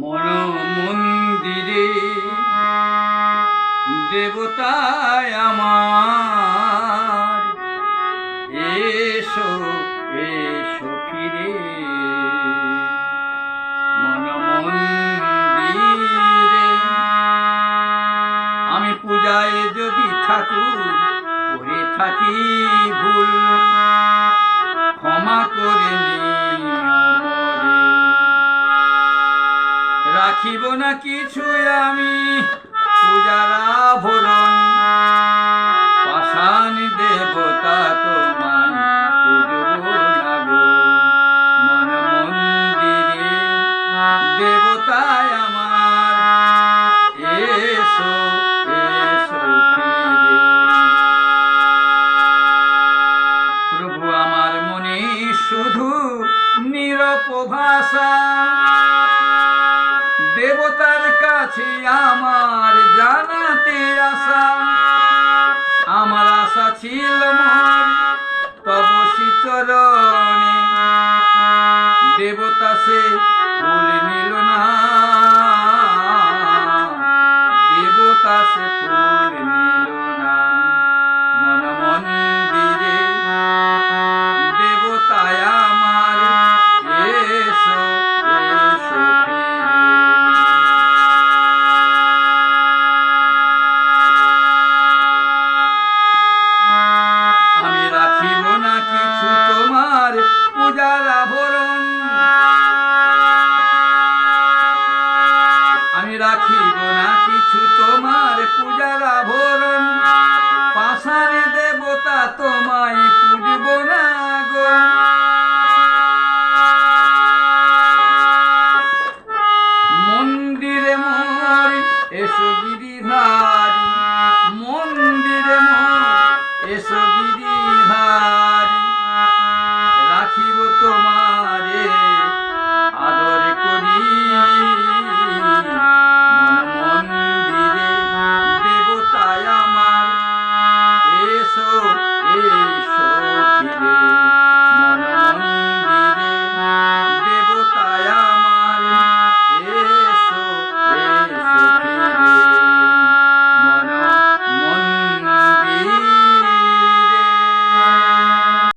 মন মন্দিরে দেবতায় আমার, এসো এসো ফিরে মন মন্দিরে। আমি পূজায় যদি ঠাকুর করে থাকি ভুল, ক্ষমা করে রাখিব না কিছু আমি পূজার আভরণ, পাষাণ দেবতা তোমায় পুজব না গো। মন মন্দিরে দেবতায় আমার, এসো এসো ফিরে। প্রভু আমার মনে শুধু নিরপভাষা, দেবতার কাছে আমার জানাতে আশা। আমার আশা ছিল মোর